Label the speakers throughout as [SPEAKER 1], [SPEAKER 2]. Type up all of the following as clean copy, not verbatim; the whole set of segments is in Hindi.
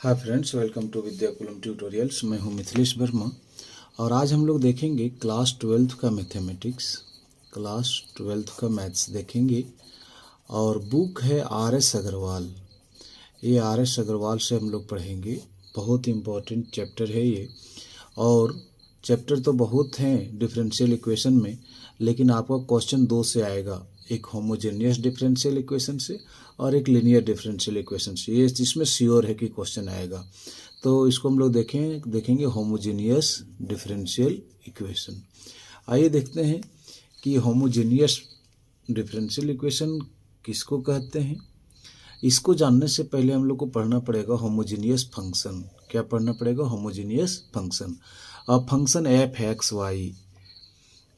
[SPEAKER 1] Hi friends, welcome to Vidyakulam tutorials. मैं हूं मिथिलेश वर्मा और आज हम लोग देखेंगे क्लास 12th का मैथमेटिक्स, क्लास 12th का मैथ्स देखेंगे। और बुक है आर.एस. अग्रवाल। ये आर.एस. अग्रवाल से हम लोग पढ़ेंगे। बहुत इम्पोर्टेंट चैप्टर है ये। और चैप्टर तो बहुत हैं डिफरेंशियल इक्वेशन में, लेकिन आपका क्वेश्चन दो से आएगा, एक होमोजेनियस डिफरेंशियल इक्वेशन से और एक लीनियर डिफरेंशियल इक्वेशन से। ये इसमें श्योर है कि क्वेश्चन आएगा। तो इसको हम लोग देखेंगे होमोजेनियस डिफरेंशियल इक्वेशन। आइए देखते हैं कि होमोजेनियस डिफरेंशियल इक्वेशन किसको कहते हैं। इसको जानने से पहले हम लोग को पढ़ना पड़ेगा होमोजेनियस फंक्शन। क्या पढ़ना पड़ेगा? Homogeneous function. अब फंक्शन एफ है एक्स वाई,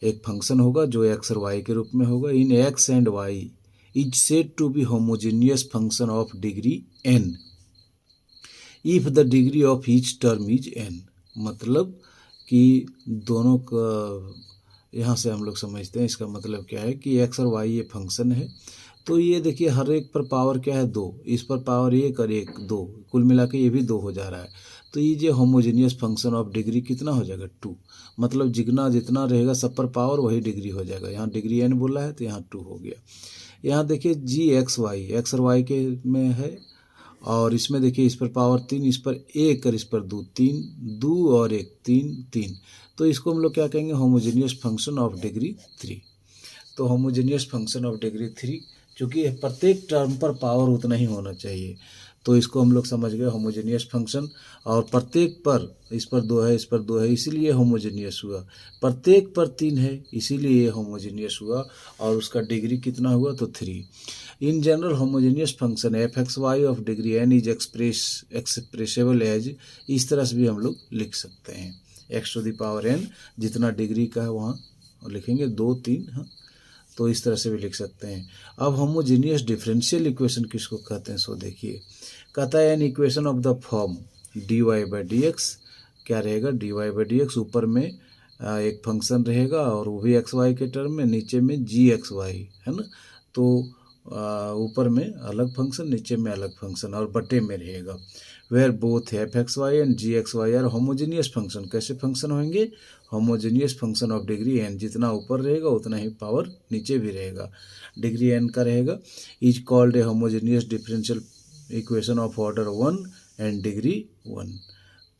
[SPEAKER 1] एक फंक्शन होगा जो एक्स और वाई के रूप में होगा। In x and y is said to be homogeneous function of degree n if the degree of each term is n. मतलब कि दोनों का यहाँ से हम लोग समझते हैं, इसका मतलब क्या है कि एक्स और वाई ये फंक्शन है। तो ये देखिए हर एक पर पावर क्या है? दो। इस पर पावर एक और एक दो, कुल मिला के ये भी दो हो जा रहा है। तो ये जो होमोजेनियस फंक्शन ऑफ डिग्री कितना हो जाएगा? 2। मतलब जितना जितना रहेगा सब पर पावर वही डिग्री हो जाएगा। यहाँ डिग्री एन बोला है तो यहाँ 2 हो गया। यहाँ देखिए जी एक्स वाई, एक्स और वाई के में है, और इसमें देखिए इस पर पावर 3, इस पर एक और इस पर 2, 3 2 और 1 3 3। तो इसको हम लोग क्या कहेंगे? Homogeneous function of degree 3। तो होमोजेनियस फंक्शन ऑफ डिग्री 3, चूँकि प्रत्येक टर्म पर पावर उतना ही होना चाहिए, तो इसको हम लोग समझ गए होमोजेनियस फंक्शन। और प्रत्येक पर, इस पर 2 है, इस पर 2 है, इसीलिए होमोजेनियस हुआ। प्रत्येक पर 3 है, इसीलिए ये होमोजेनियस हुआ। और उसका डिग्री कितना हुआ? तो 3। In general homogeneous function f x y of degree n is expressible as, इस तरह से भी हम लोग लिख सकते हैं। X to the power n, जितना डिग्री का है वहाँ लिखेंगे 2 3, हाँ, तो इस तरह से भी लिख सकते हैं। अब होमोजेनियस डिफरेंशियल इक्वेशन किसको कहते हैं? सो देखिए, कहता है an equation of the form d y by d x. क्या रहेगा? D y by d x. ऊपर में एक फंक्शन रहेगा और वो भी एक्स वाई के टर्म में, नीचे में जी एक्स वाई है ना। तो ऊपर में अलग फंक्शन, नीचे में अलग फंक्शन, और बटे में रहेगा। Where both f x y and g x y are homogeneous function. कैसे फंक्शन होंगे? Homogeneous function of degree n. जितना ऊपर रहेगा उतना ही पावर नीचे भी रहेगा, डिग्री एन का रहेगा। Is called a homogeneous differential equation of order 1 and degree 1।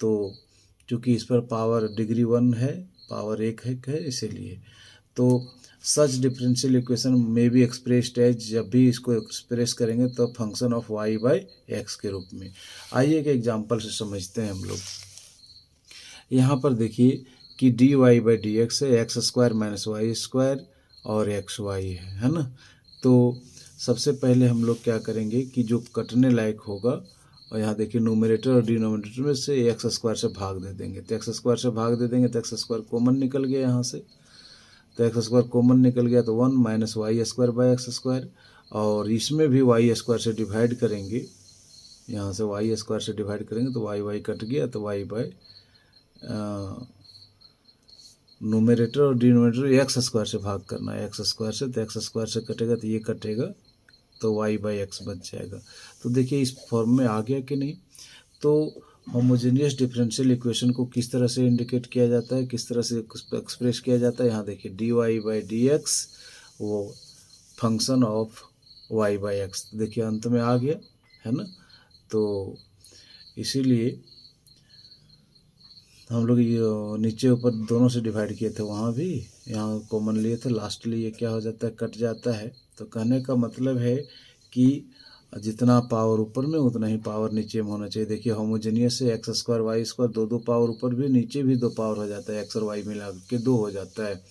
[SPEAKER 1] तो चूँकि इस पर पावर डिग्री 1 है, पावर 1 है, इसीलिए। तो सच डिफरेंशियल इक्वेशन में बी एक्सप्रेस्ड एज, जब भी इसको एक्सप्रेस करेंगे तो function of y by x के रूप में। आइए एक एग्जांपल से समझते हैं हम लोग। यहाँ पर देखिए कि d y by d x है, x square minus y square और एक्स वाई है ना। तो सबसे पहले हम लोग क्या करेंगे कि जो कटने लायक होगा, और यहाँ देखिए नोमिनेटर और डिनोमिनेटर में से एक्स स्क्वायर से भाग दे देंगे। तो एक्स स्क्वायर से भाग दे देंगे तो एक्स स्क्वायर कॉमन निकल गया यहाँ से। तो एक्स स्क्वायर कॉमन निकल गया तो 1 minus y square by x square. और इसमें भी वाई स्क्वायर से डिवाइड करेंगे, यहाँ से वाई स्क्वायर से डिवाइड करेंगे तो वाई वाई कट गया, तो वाई बाई नोमिनेटर और डिनोमिनेटर एक्स स्क्वायर से भाग करना है, एक्स स्क्वायर से। तो एक्स स्क्वायर से कटेगा तो ये कटेगा, तो वाई बाई एक्स बच जाएगा। तो देखिए इस फॉर्म में आ गया कि नहीं। तो होमोजेनियस डिफरेंशियल इक्वेशन को किस तरह से इंडिकेट किया जाता है, किस तरह से एक्सप्रेस किया जाता है? यहाँ देखिए d y by d x, वो function of y by x, देखिए अंत में आ गया है ना। तो इसीलिए हम लोग ये नीचे ऊपर दोनों से डिवाइड किए थे, वहाँ भी यहाँ कॉमन लिए थे, लास्टली ये क्या हो जाता है? कट जाता है। तो कहने का मतलब है कि जितना पावर ऊपर में उतना ही पावर नीचे में होना चाहिए। देखिए होमोजेनियस से एक्स स्क्वायर वाई स्क्वायर, दो पावर ऊपर भी, नीचे भी 2 पावर हो जाता है, एक्स और वाई मिला के 2 हो जाता है।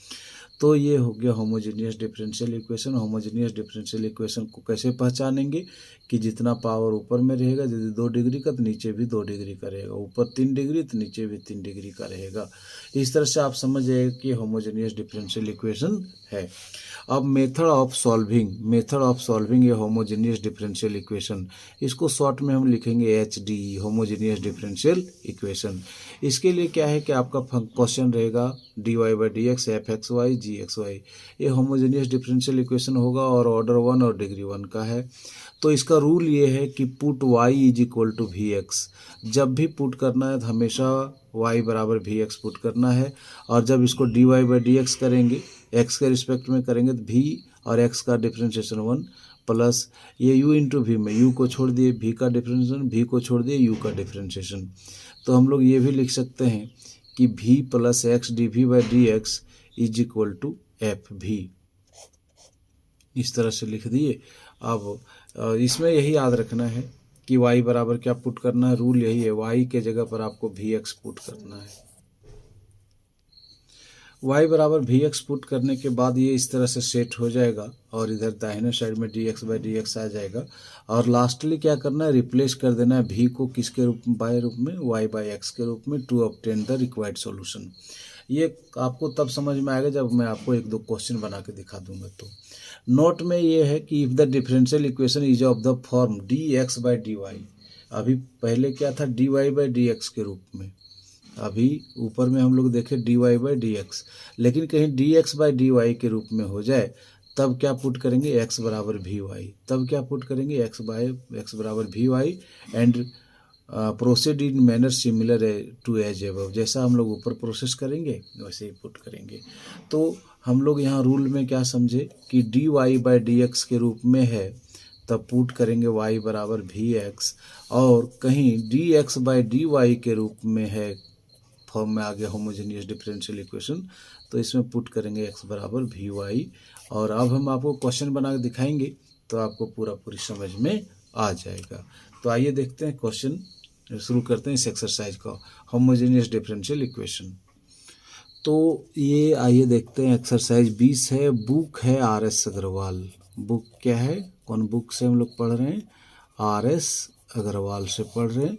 [SPEAKER 1] तो ये हो गया homogeneous differential equation. Homogeneous differential equation को कैसे पहचानेंगे? कि जितना पावर ऊपर में रहेगा, यदि 2 डिग्री का तो नीचे भी 2 डिग्री का रहेगा, ऊपर 3 डिग्री तो नीचे भी 3 डिग्री का रहेगा। इस तरह से आप समझ जाइए कि होमोजेनियस डिफरेंशियल इक्वेशन है। अब method of solving A homogeneous differential equation, इसको शॉर्ट में हम लिखेंगे HD, होमोजेनियस डिफरेंशियल इक्वेशन। इसके लिए क्या है कि आपका क्वेश्चन रहेगा d y by d x f x y g x y, ये होमोजेनियस डिफरेंशियल इक्वेशन होगा और ऑर्डर 1 और डिग्री 1 का है। तो इसका उसका रूल ये है कि put y is equal to v x. जब भी पुट करना है तो हमेशा y बराबर वी एक्स पुट करना है, और जब इसको d y by d x करेंगे, x के रिस्पेक्ट में करेंगे तो v और x का डिफ्रेंशिएशन 1 प्लस ये u इंटू वी में u को छोड़ दिए, v का डिफ्रेंशिएशन, v को छोड़ दिए u का डिफ्रेंशिएशन। तो हम लोग ये भी लिख सकते हैं कि v plus x d v by d x is equal to f v, इस तरह से लिख दिए। अब इसमें यही याद रखना है कि y बराबर क्या पुट करना है, रूल यही है, y के जगह पर आपको वी एक्स पुट करना है। y बराबर वी एक्स पुट करने के बाद ये इस तरह से सेट हो जाएगा, और इधर दाहिने साइड में d x by d x आ जाएगा। और लास्टली क्या करना है, रिप्लेस कर देना है v को किसके रूप में, बाय रूप में y बाई एक्स के रूप में, to obtain the required solution. ये आपको तब समझ में आएगा जब मैं आपको एक दो क्वेश्चन बना के दिखा दूंगा। तो नोट में ये है कि if the differential equation is of the form d x by d y, अभी पहले क्या था, d y by d x के रूप में, अभी ऊपर में हम लोग देखें d y by d x, लेकिन कहीं d x by d y के रूप में हो जाए तब क्या पुट करेंगे, एक्स बराबर वी वाई, तब क्या पुट करेंगे, एक्स बराबर v y and proceed in manner similar to as above, जैसा हम लोग ऊपर प्रोसेस करेंगे वैसे ही पुट करेंगे। तो हम लोग यहाँ रूल में क्या समझे कि d y by d x के रूप में है तब पुट करेंगे y बराबर वी एक्स, और कहीं d x by d y के रूप में है, फॉर्म में आ गया होमोजेनियस डिफरेंशियल इक्वेशन, तो इसमें पुट करेंगे x बराबर वी वाई। और अब हम आपको क्वेश्चन बना के दिखाएंगे तो आपको पूरी समझ में आ जाएगा। तो आइए देखते हैं क्वेश्चन, शुरू करते हैं इस एक्सरसाइज का, होमोजेनियस डिफरेंशियल इक्वेशन। तो ये आइए देखते हैं, एक्सरसाइज 20 है, बुक है RS अग्रवाल। बुक क्या है, कौन बुक से हम लोग पढ़ रहे हैं, RS अग्रवाल से पढ़ रहे हैं।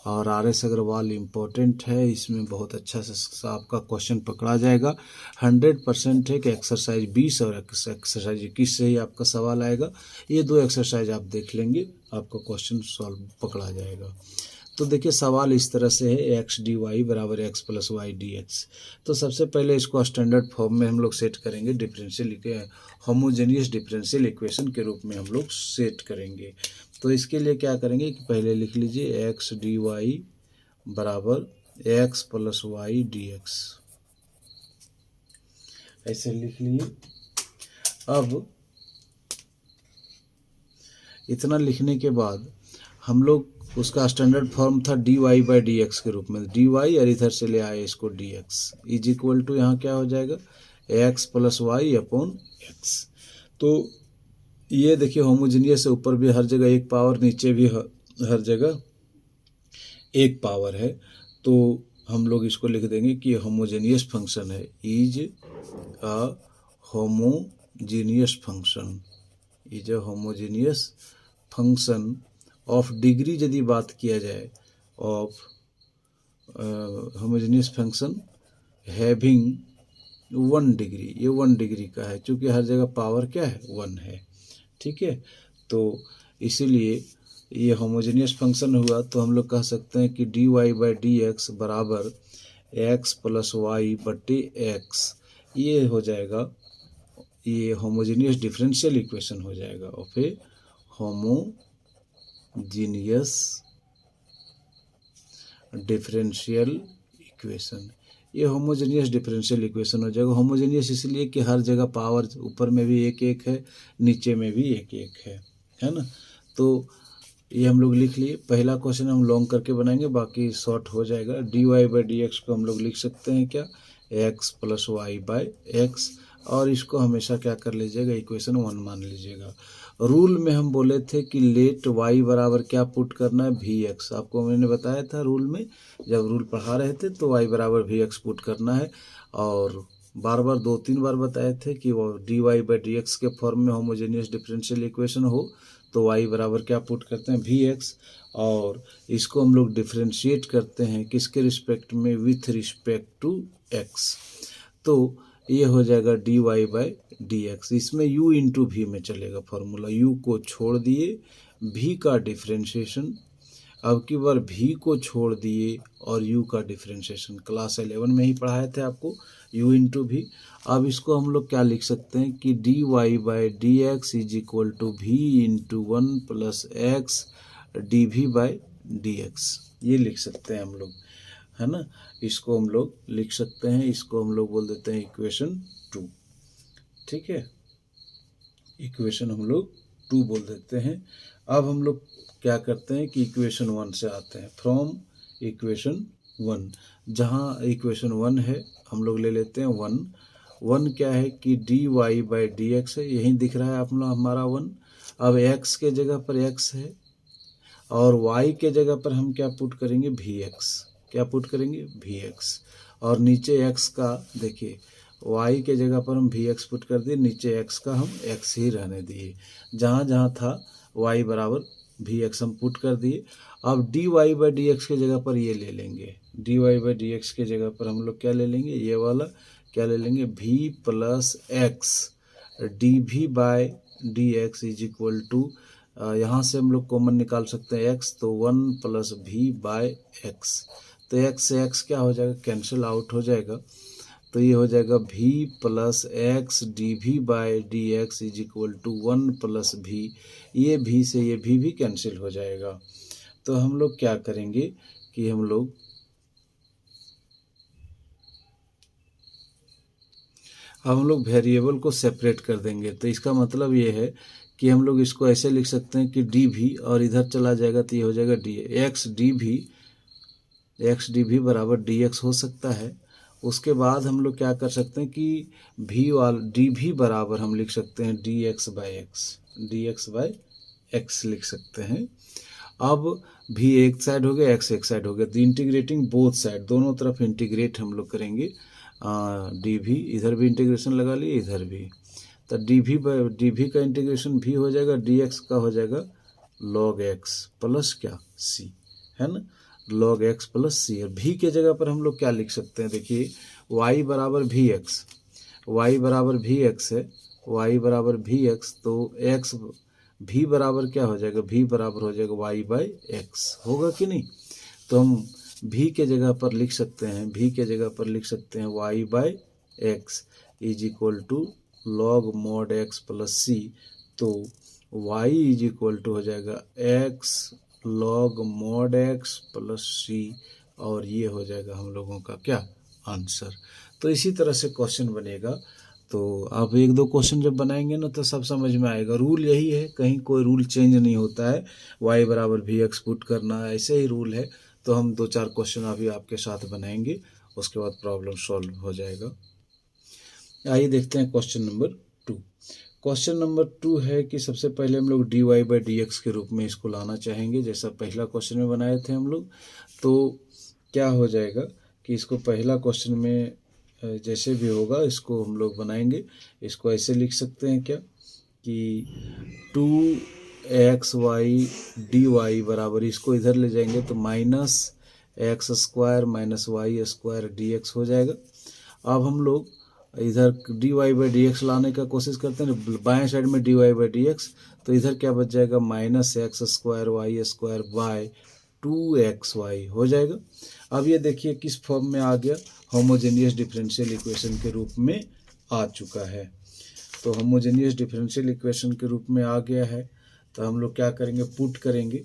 [SPEAKER 1] और RS अग्रवाल इम्पोर्टेंट है, इसमें बहुत अच्छा से आपका क्वेश्चन पकड़ा जाएगा। 100% है कि एक्सरसाइज 20 और एक्सरसाइज 21 से ही आपका सवाल आएगा। ये दो एक्सरसाइज आप देख लेंगे, आपका क्वेश्चन सॉल्व पकड़ा जाएगा। तो देखिए सवाल इस तरह से है, एक्स डी वाई बराबर x plus y d x. तो सबसे पहले इसको स्टैंडर्ड फॉर्म में हम लोग सेट करेंगे, डिफरेंशियल होमोजेनियस डिफरेंशियल इक्वेशन के रूप में हम लोग सेट करेंगे। तो इसके लिए क्या करेंगे कि पहले लिख लीजिए एक्स डी वाई बराबर x plus y d x, ऐसे लिख लिए। अब इतना लिखने के बाद हम लोग, उसका स्टैंडर्ड फॉर्म था d y by d x के रूप में, डी वाई और इधर से ले आए इसको d x is equal to, यहाँ क्या हो जाएगा, x plus y upon x. तो ये देखिए होमोजेनियस से ऊपर भी हर जगह एक पावर, नीचे भी हर जगह एक पावर है। तो हम लोग इसको लिख देंगे कि होमोजेनियस फंक्शन है, is a homogeneous function, is a homogeneous function of degree, यदि बात किया जाए of homogeneous function having 1 degree, ये 1 डिग्री का है क्योंकि हर जगह पावर क्या है, 1 है। ठीक है, तो इसीलिए ये होमोजेनियस फंक्शन हुआ। तो हम लोग कह सकते हैं कि d y by d x बराबर एक्स प्लस वाई बटे एक्स, ये हो जाएगा, ये होमोजेनियस डिफरेंशियल इक्वेशन हो जाएगा of a homogeneous differential equation. ये होमोजेनियस डिफरेंशियल इक्वेशन हो जाएगा। होमोजेनियस इसलिए कि हर जगह पावर ऊपर में भी एक एक है, नीचे में भी एक एक है ना। तो ये हम लोग लिख लिए। पहला क्वेश्चन हम लॉन्ग करके बनाएंगे, बाकी शॉर्ट हो जाएगा। D y by d x को हम लोग लिख सकते हैं क्या, x plus y by x, और इसको हमेशा क्या कर लीजिएगा, इक्वेशन 1 मान लीजिएगा। रूल में हम बोले थे कि लेट वाई बराबर क्या पुट करना है, वी एक्स। आपको मैंने बताया था रूल में, जब रूल पढ़ा रहे थे तो वाई बराबर वी एक्स पुट करना है। और बार 2-3 बार बताए थे कि वो d y by d x के फॉर्म में होमोजेनियस डिफरेंशियल इक्वेशन हो तो वाई बराबर क्या पुट करते हैं, वी एक्स, और इसको हम लोग डिफरेंशिएट करते हैं किसके रिस्पेक्ट में, विथ रिस्पेक्ट टू एक्स। तो ये हो जाएगा d y by d x. इसमें u इंटू वी में चलेगा फॉर्मूला, u को छोड़ दिए, v का डिफरेंशिएशन अब की बार भी को छोड़ दिए और u का डिफ्रेंशिएशन क्लास 11 में ही पढ़ाए थे आपको, u इंटू भी। अब इसको हम लोग क्या लिख सकते हैं कि dy by d x is equal to v into 1 plus x d v by d x, ये लिख सकते हैं हम लोग, है ना। इसको हम लोग लिख सकते हैं, इसको हम लोग बोल देते हैं इक्वेशन 2, ठीक है। इक्वेशन हम लोग 2 बोल देते हैं। अब हम लोग क्या करते हैं कि इक्वेशन 1 से आते हैं, फ्रॉम इक्वेशन 1, जहाँ इक्वेशन 1 है हम लोग ले लेते हैं 1 क्या है कि d y by d x है, यहीं दिख रहा है आप लोग हमारा 1। अब x के जगह पर x है और y के जगह पर हम क्या पुट करेंगे, भी एक्स, क्या पुट करेंगे, भी एक्स। और नीचे x का देखिए, y के जगह पर हम भी एक्स पुट कर दिए, नीचे x का हम x ही रहने दिए, जहाँ जहाँ था y बराबर भी एक्स हम पुट कर दिए। अब d y by d x के जगह पर ये ले लेंगे, d y by d x के जगह पर हम लोग क्या ले लेंगे, ये वाला क्या ले लेंगे, v plus x d v by d x is equal to, यहाँ से हम लोग कॉमन निकाल सकते हैं x, तो 1 प्लस भी बाई एक्स, तो x से x क्या हो जाएगा, कैंसिल आउट हो जाएगा, तो ये हो जाएगा v plus x d v by d x is equal to 1 plus v, ये भी से ये भी कैंसिल हो जाएगा। तो हम लोग क्या करेंगे कि हम लोग वेरिएबल को सेपरेट कर देंगे। तो इसका मतलब ये है कि हम लोग इसको ऐसे लिख सकते हैं कि डी भी और इधर चला जाएगा तो ये हो जाएगा डी एक्स डी भी बराबर डी एक्स हो सकता है। उसके बाद हम लोग क्या कर सकते हैं कि भी वाल डी भी बराबर हम लिख सकते हैं डी एक्स बाई एक्स लिख सकते हैं। अब भी एक साइड हो गया, एक्स एक साइड हो गया, तो इंटीग्रेटिंग बोथ साइड, दोनों तरफ इंटीग्रेट हम लोग करेंगे। डी भी इधर भी इंटीग्रेशन लगा लिए, इधर भी, तो डी भी का इंटीग्रेशन भी हो जाएगा, डी एक्स का हो जाएगा लॉग एक्स प्लस क्या सी, है ना, लॉग एक्स प्लस सी। और भी के जगह पर हम लोग क्या लिख सकते हैं, देखिए y बराबर भी एक्स, y बराबर भी एक्स है, y बराबर भी एक्स, तो x भी बराबर क्या हो जाएगा, भी बराबर हो जाएगा y बाई एक्स, होगा कि नहीं। तो हम भी के जगह पर लिख सकते हैं, भी के जगह पर लिख सकते हैं y by x is equal to log mod x plus c, तो y इज इक्वल टू हो जाएगा x log mod x plus c, और ये हो जाएगा हम लोगों का क्या आंसर। तो इसी तरह से क्वेश्चन बनेगा। तो आप एक दो क्वेश्चन जब बनाएंगे ना तो सब समझ में आएगा। रूल यही है, कहीं कोई रूल चेंज नहीं होता है, y बराबर भी एक्स पुट करना ऐसे ही रूल है। तो हम 2-4 क्वेश्चन अभी आपके साथ बनाएंगे, उसके बाद प्रॉब्लम सॉल्व हो जाएगा। आइए देखते हैं क्वेश्चन नंबर 2। क्वेश्चन नंबर 2 है कि सबसे पहले हम लोग d y by d x के रूप में इसको लाना चाहेंगे, जैसा पहला क्वेश्चन में बनाए थे हम लोग। तो क्या हो जाएगा कि इसको पहला क्वेश्चन में जैसे भी होगा इसको हम लोग बनाएंगे। इसको ऐसे लिख सकते हैं क्या कि 2xy डी वाई बराबर, इसको इधर ले जाएंगे तो minus x square minus y square d x हो जाएगा। अब हम लोग इधर d y by d x लाने का कोशिश करते हैं, बाएं साइड में d y by d x, तो इधर क्या बच जाएगा, minus x square y square by 2xy हो जाएगा। अब ये देखिए किस फॉर्म में आ गया, होमोजेनियस डिफरेंशियल इक्वेशन के रूप में आ चुका है। तो होमोजेनियस डिफरेंशियल इक्वेशन के रूप में आ गया है, तो हम लोग क्या करेंगे, पुट करेंगे